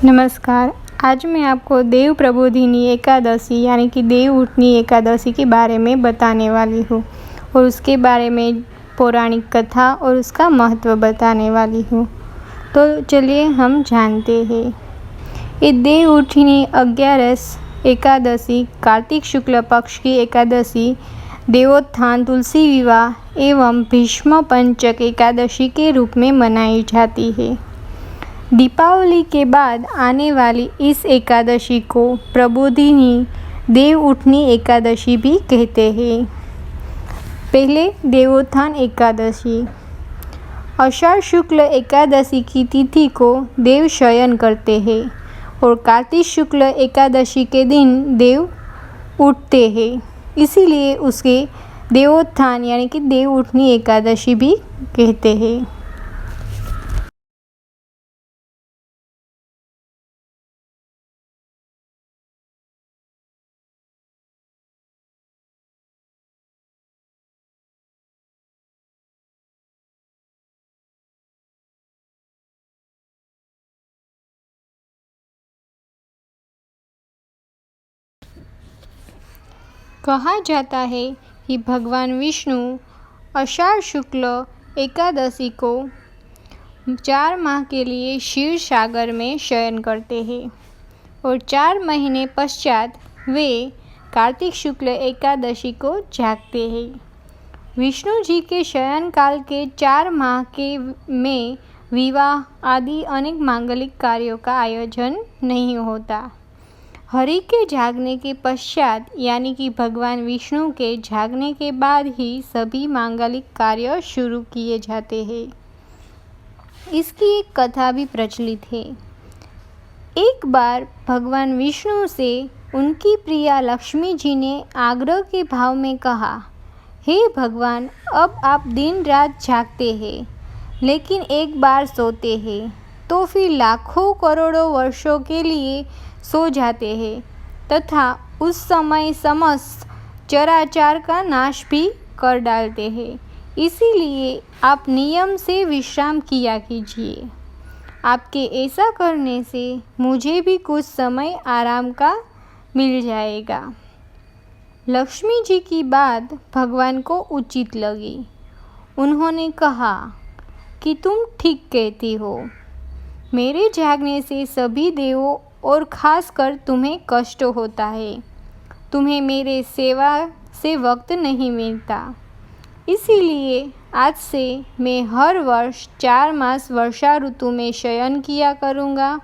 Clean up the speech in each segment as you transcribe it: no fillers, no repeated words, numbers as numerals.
नमस्कार। आज मैं आपको देव प्रबोधिनी एकादशी यानी कि देव उठनी एकादशी के बारे में बताने वाली हूँ और उसके बारे में पौराणिक कथा और उसका महत्व बताने वाली हूँ। तो चलिए हम जानते हैं। ये देव उठनी 11 एकादशी कार्तिक शुक्ल पक्ष की एकादशी देवोत्थान तुलसी विवाह एवं भीष्म पंचक एकादशी के रूप में मनाई जाती है। दीपावली के बाद आने वाली इस एकादशी को प्रबोधिनी देव उठनी एकादशी भी कहते हैं। पहले देवोत्थान एकादशी। आषाढ़ शुक्ल एकादशी की तिथि को देव शयन करते हैं और कार्तिक शुक्ल एकादशी के दिन देव उठते हैं, इसीलिए उसके देवोत्थान यानी कि देव उठनी एकादशी भी कहते हैं। कहा जाता है कि भगवान विष्णु आषाढ़ शुक्ल एकादशी को 4 माह के लिए क्षीर सागर में शयन करते हैं और 4 महीने पश्चात वे कार्तिक शुक्ल एकादशी को जागते हैं। विष्णु जी के शयन काल के 4 माह के में विवाह आदि अनेक मांगलिक कार्यों का आयोजन नहीं होता। हरि के जागने के पश्चात यानी कि भगवान विष्णु के जागने के बाद ही सभी मांगलिक कार्य शुरू किए जाते हैं। इसकी एक कथा भी प्रचलित है। एक बार भगवान विष्णु से उनकी प्रिया लक्ष्मी जी ने आग्रह के भाव में कहा, हे भगवान, अब आप दिन रात जागते हैं लेकिन एक बार सोते हैं तो फिर लाखों करोड़ों वर्षों के लिए सो जाते हैं तथा उस समय समस्त चराचर का नाश भी कर डालते हैं। इसीलिए आप नियम से विश्राम किया कीजिए। आपके ऐसा करने से मुझे भी कुछ समय आराम का मिल जाएगा। लक्ष्मी जी की बात भगवान को उचित लगी। उन्होंने कहा कि तुम ठीक कहती हो। मेरे जागने से सभी देवों और खासकर तुम्हें कष्ट होता है। तुम्हें मेरे सेवा से वक्त नहीं मिलता। इसीलिए आज से मैं हर वर्ष 4 मास वर्षा ऋतु में शयन किया करूँगा।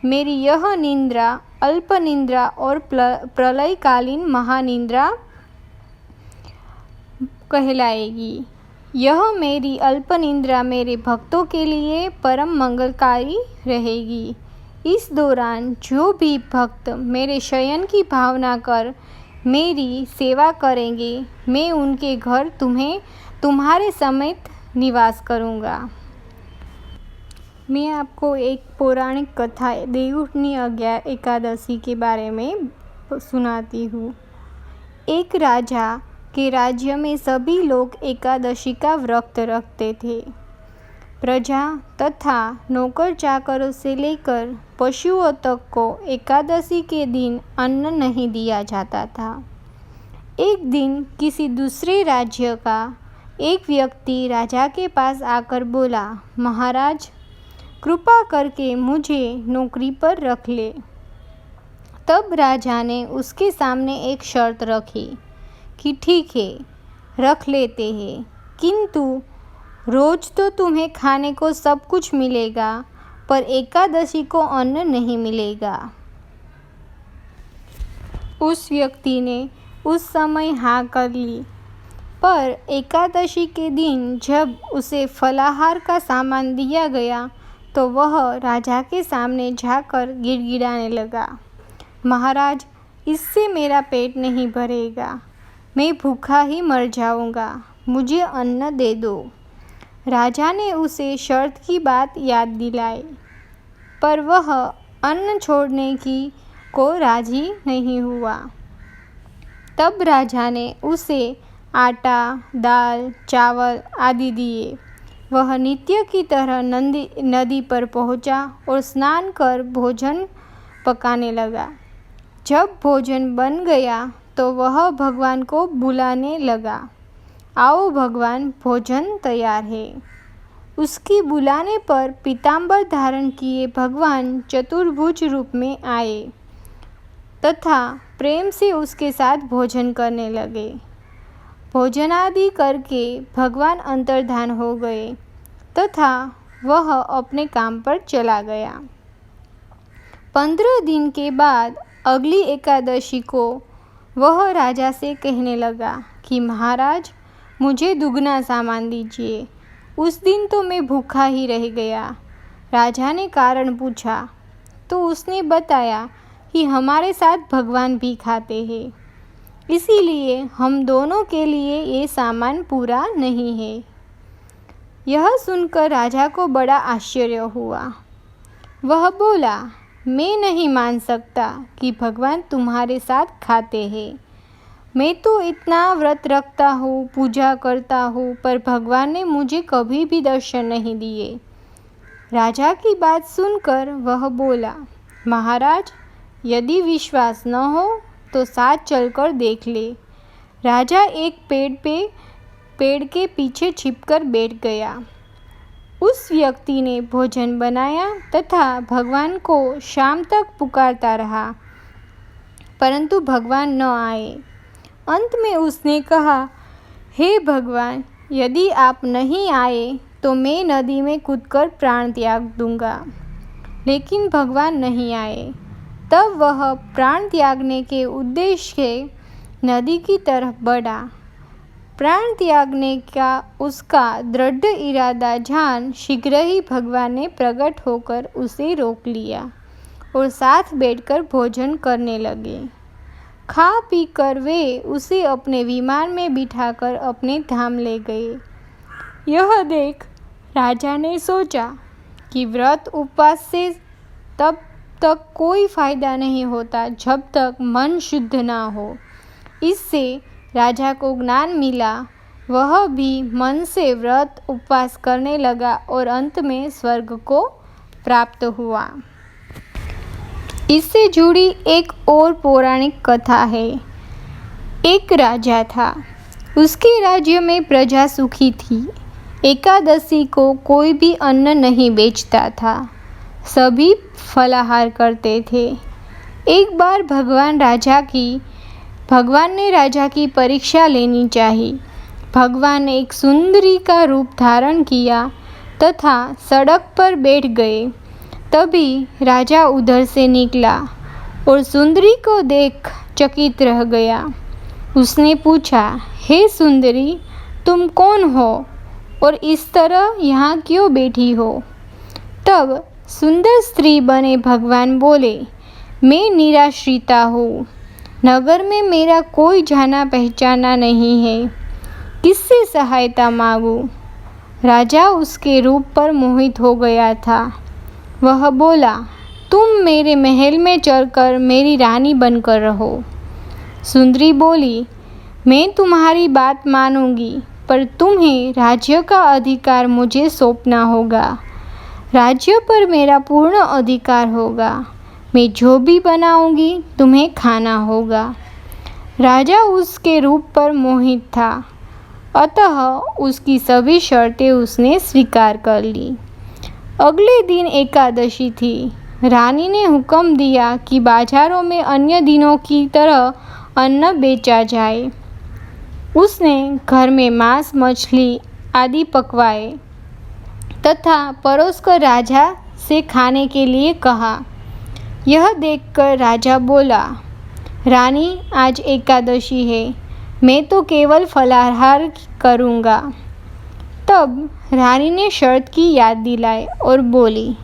मेरी यह निद्रा अल्प निद्रा और प्रलयकालीन महानिद्रा कहलाएगी। यह मेरी अल्प निद्रा मेरे भक्तों के लिए परम मंगलकारी रहेगी। इस दौरान जो भी भक्त मेरे शयन की भावना कर मेरी सेवा करेंगे, मैं उनके घर तुम्हारे समेत निवास करूँगा। मैं आपको एक पौराणिक कथा देव उठनी एकादशी के बारे में सुनाती हूँ। एक राजा के राज्य में सभी लोग एकादशी का व्रत रखते थे। प्रजा तथा नौकर चाकरों से लेकर पशुओं तक को एकादशी के दिन अन्न नहीं दिया जाता था। एक दिन किसी दूसरे राज्य का एक व्यक्ति राजा के पास आकर बोला, महाराज, कृपा करके मुझे नौकरी पर रख ले। तब राजा ने उसके सामने एक शर्त रखी कि ठीक है, रख लेते हैं, किंतु रोज तो तुम्हें खाने को सब कुछ मिलेगा पर एकादशी को अन्न नहीं मिलेगा। उस व्यक्ति ने उस समय हाँ कर ली, पर एकादशी के दिन जब उसे फलाहार का सामान दिया गया तो वह राजा के सामने जाकर गिड़गिड़ाने लगा, महाराज, इससे मेरा पेट नहीं भरेगा, मैं भूखा ही मर जाऊंगा, मुझे अन्न दे दो। राजा ने उसे शर्त की बात याद दिलाई, पर वह अन्न छोड़ने को राजी नहीं हुआ। तब राजा ने उसे आटा, दाल, चावल आदि दिए, वह नित्य की तरह नदी पर पहुंचा और स्नान कर भोजन पकाने लगा। जब भोजन बन गया तो वह भगवान को बुलाने लगा, आओ भगवान, भोजन तैयार है। उसकी बुलाने पर पीताम्बर धारण किए भगवान चतुर्भुज रूप में आए तथा प्रेम से उसके साथ भोजन करने लगे। भोजनादि करके भगवान अंतर्धान हो गए तथा वह अपने काम पर चला गया। 15 दिन के बाद अगली एकादशी को वह राजा से कहने लगा कि महाराज, मुझे दुगना सामान दीजिए। उस दिन तो मैं भूखा ही रह गया। राजा ने कारण पूछा तो उसने बताया कि हमारे साथ भगवान भी खाते हैं, इसीलिए हम दोनों के लिए ये सामान पूरा नहीं है। यह सुनकर राजा को बड़ा आश्चर्य हुआ। वह बोला, मैं नहीं मान सकता कि भगवान तुम्हारे साथ खाते हैं। मैं तो इतना व्रत रखता हूँ, पूजा करता हूँ, पर भगवान ने मुझे कभी भी दर्शन नहीं दिए। राजा की बात सुनकर वह बोला, महाराज, यदि विश्वास न हो तो साथ चलकर देख ले। राजा एक पेड़ के पीछे छिपकर बैठ गया। उस व्यक्ति ने भोजन बनाया तथा भगवान को शाम तक पुकारता रहा, परंतु भगवान न आए। अंत में उसने कहा, हे भगवान, यदि आप नहीं आए तो मैं नदी में कूदकर प्राण त्याग दूंगा। लेकिन भगवान नहीं आए। तब वह प्राण त्यागने के उद्देश्य से नदी की तरफ बढ़ा। प्राण त्यागने का उसका दृढ़ इरादा जान शीघ्र ही भगवान ने प्रकट होकर उसे रोक लिया और साथ बैठकर भोजन करने लगे। खा पी कर वे उसे अपने विमान में बिठाकर अपने धाम ले गए। यह देख राजा ने सोचा कि व्रत उपवास से तब तक कोई फायदा नहीं होता जब तक मन शुद्ध ना हो। इससे राजा को ज्ञान मिला। वह भी मन से व्रत उपवास करने लगा और अंत में स्वर्ग को प्राप्त हुआ। इससे जुड़ी एक और पौराणिक कथा है। एक राजा था, उसके राज्य में प्रजा सुखी थी। एकादशी को कोई भी अन्न नहीं बेचता था, सभी फलाहार करते थे। एक बार भगवान ने राजा की परीक्षा लेनी चाहिए। भगवान ने एक सुंदरी का रूप धारण किया तथा सड़क पर बैठ गए। तभी राजा उधर से निकला और सुंदरी को देख चकित रह गया। उसने पूछा, हे सुंदरी, तुम कौन हो और इस तरह यहाँ क्यों बैठी हो? तब सुंदर स्त्री बने भगवान बोले, मैं निराश्रिता हूँ। नगर में मेरा कोई जाना पहचाना नहीं है, किससे सहायता मांगूं? राजा उसके रूप पर मोहित हो गया था। वह बोला, तुम मेरे महल में चलकर मेरी रानी बनकर रहो। सुंदरी बोली, मैं तुम्हारी बात मानूंगी, पर तुम्हें राज्य का अधिकार मुझे सौंपना होगा। राज्य पर मेरा पूर्ण अधिकार होगा। मैं जो भी बनाऊंगी तुम्हें खाना होगा। राजा उसके रूप पर मोहित था, अतः उसकी सभी शर्तें उसने स्वीकार कर ली। अगले दिन एकादशी थी। रानी ने हुक्म दिया कि बाजारों में अन्य दिनों की तरह अन्न बेचा जाए। उसने घर में मांस, मछली आदि पकवाए तथा परोसकर राजा से खाने के लिए कहा। यह देखकर राजा बोला, रानी, आज एकादशी है, मैं तो केवल फलाहार करूँगा। तब रानी ने शर्त की याद दिलाई और बोली,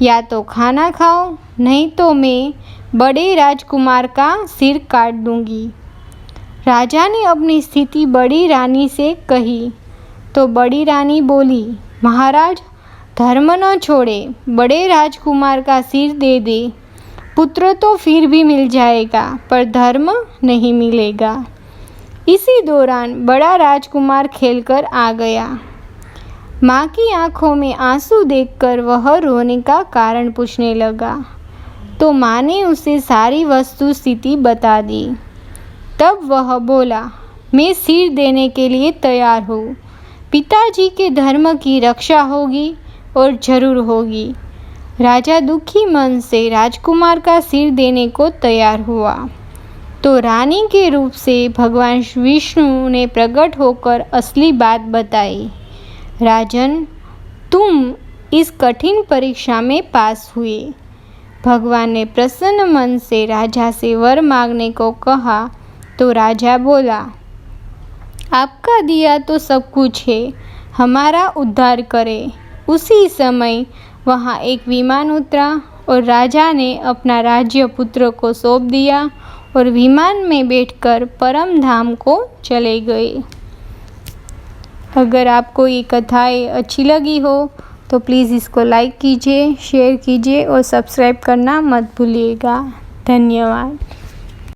या तो खाना खाओ, नहीं तो मैं बड़े राजकुमार का सिर काट दूंगी। राजा ने अपनी स्थिति बड़ी रानी से कही तो बड़ी रानी बोली, महाराज, धर्म न छोड़े, बड़े राजकुमार का सिर दे दे। पुत्र तो फिर भी मिल जाएगा, पर धर्म नहीं मिलेगा। इसी दौरान बड़ा राजकुमार खेलकर आ गया। माँ की आंखों में आंसू देखकर वह रोने का कारण पूछने लगा, तो माँ ने उसे सारी वस्तुस्थिति बता दी। तब वह बोला, मैं सिर देने के लिए तैयार हूँ। पिताजी के धर्म की रक्षा होगी और ज़रूर होगी। राजा दुखी मन से राजकुमार का सिर देने को तैयार हुआ। तो रानी के रूप से भगवान विष्णु ने प्रकट होकर असली बात बताई। राजन, तुम इस कठिन परीक्षा में पास हुए। भगवान ने प्रसन्न मन से राजा से वर मांगने को कहा। तो राजा बोला, आपका दिया तो सब कुछ है, हमारा उद्धार करें। उसी समय वहाँ एक विमान उतरा और राजा ने अपना राज्य पुत्र को सौंप दिया और विमान में बैठकर परम धाम को चले गए। अगर आपको ये कथाएँ अच्छी लगी हो तो प्लीज़ इसको लाइक कीजिए, शेयर कीजिए और सब्सक्राइब करना मत भूलिएगा। धन्यवाद।